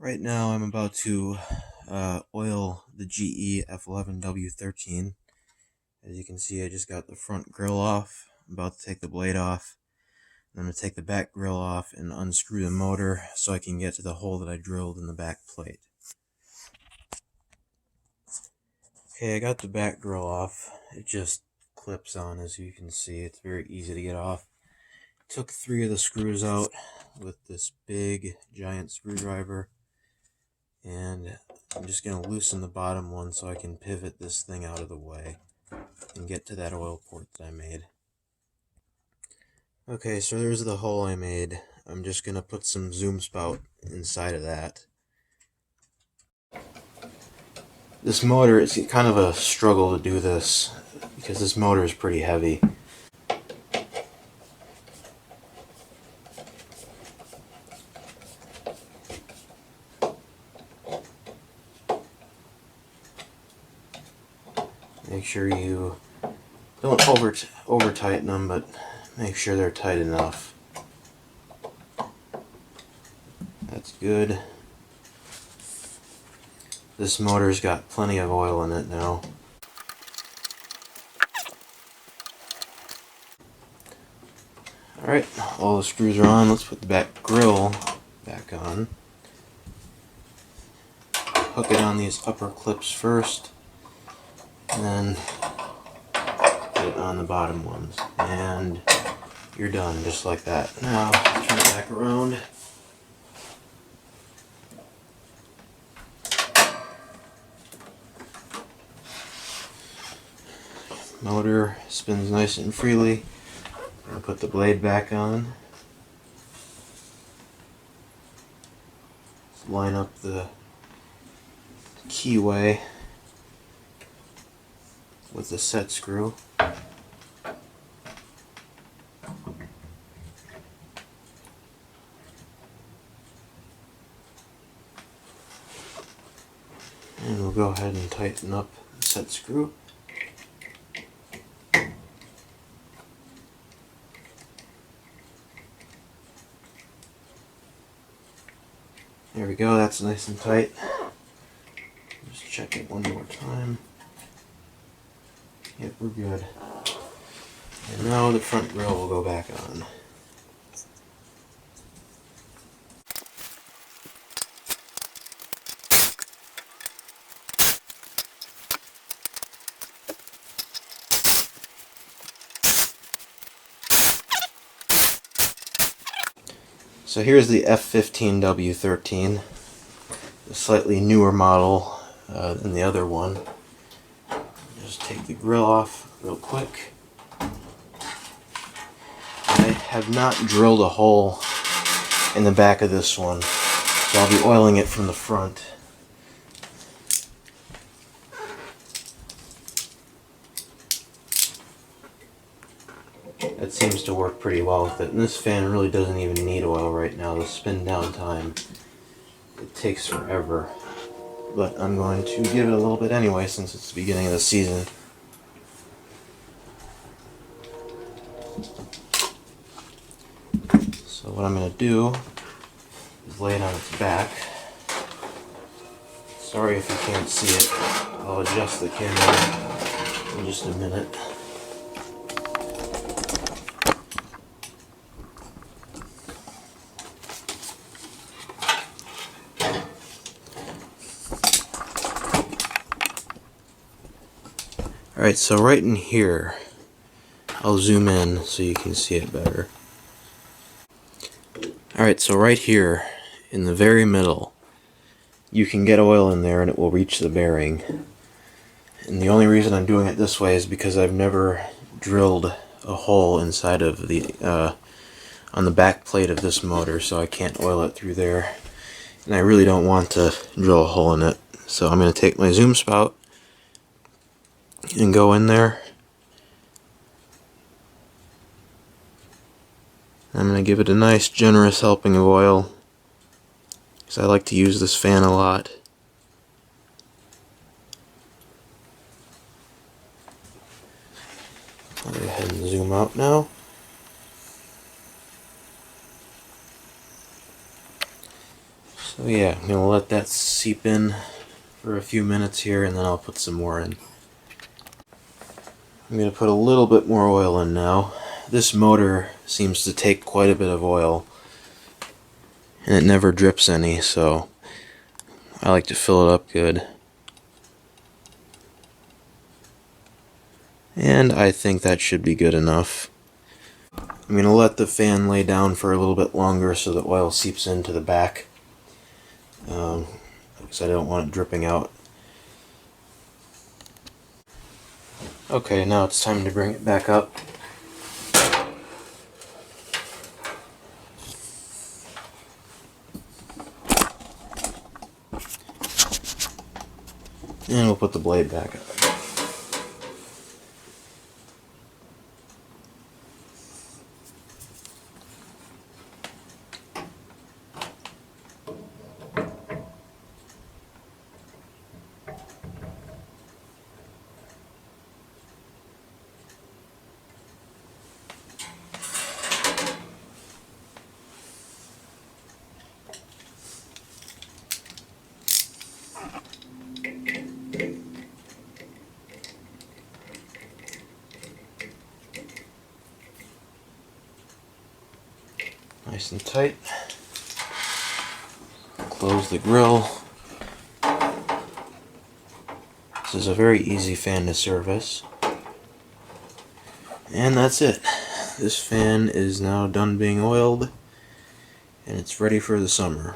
Right now I'm about to oil the GE F11W13. As you can see, I just got the front grill off. I'm about to take the blade off. I'm going to take the back grill off and unscrew the motor so I can get to the hole that I drilled in the back plate. Okay, I got the back grill off. It just clips on, as you can see. It's very easy to get off. Took 3 of the screws out with this big giant screwdriver, and I'm just going to loosen the bottom one so I can pivot this thing out of the way and get to that oil port that I made. Okay, so there's the hole I made. I'm just going to put some zoom spout inside of that. This motor, it's kind of a struggle to do this because this motor is pretty heavy. Make sure you don't over tighten them, but make sure they're tight enough. That's good. This motor's got plenty of oil in it now. Alright, all the screws are on. Let's put the back grill back on. Hook it on these upper clips first, and then put it on the bottom ones. And you're done, just like that. Now, turn it back around. Motor spins nice and freely. I'm going to put the blade back on. Let's line up the keyway with the set screw. And we'll go ahead and tighten up the set screw. There we go, that's nice and tight. Just check it one more time. Yep, we're good. And now the front grill will go back on. So here's the F15W13, a slightly newer model than the other one. Just take the grill off real quick. I have not drilled a hole in the back of this one, so I'll be oiling it from the front. That seems to work pretty well with it. And this fan really doesn't even need oil right now. The spin down time, it takes forever. But I'm going to give it a little bit anyway since it's the beginning of the season. So what I'm going to do is lay it on its back. Sorry if you can't see it. I'll adjust the camera in just a minute. Alright, so right in here, I'll zoom in so you can see it better. Alright, so right here, in the very middle, you can get oil in there and it will reach the bearing. And the only reason I'm doing it this way is because I've never drilled a hole inside of the, on the back plate of this motor, so I can't oil it through there. And I really don't want to drill a hole in it. So I'm going to take my zoom spout and go in there. I'm going to give it a nice generous helping of oil because I like to use this fan a lot. I'll go ahead and zoom out now. So yeah, I'm gonna let that seep in for a few minutes here, and then I'll put some more in. I'm gonna put a little bit more oil in now. This motor seems to take quite a bit of oil, and it never drips any, so I like to fill it up good. And I think that should be good enough. I'm going to let the fan lay down for a little bit longer so the oil seeps into the back, because I don't want it dripping out. Okay, now it's time to bring it back up. And we'll put the blade back up. Nice and tight. Close the grill. This is a very easy fan to service. And that's it. This fan is now done being oiled, and it's ready for the summer.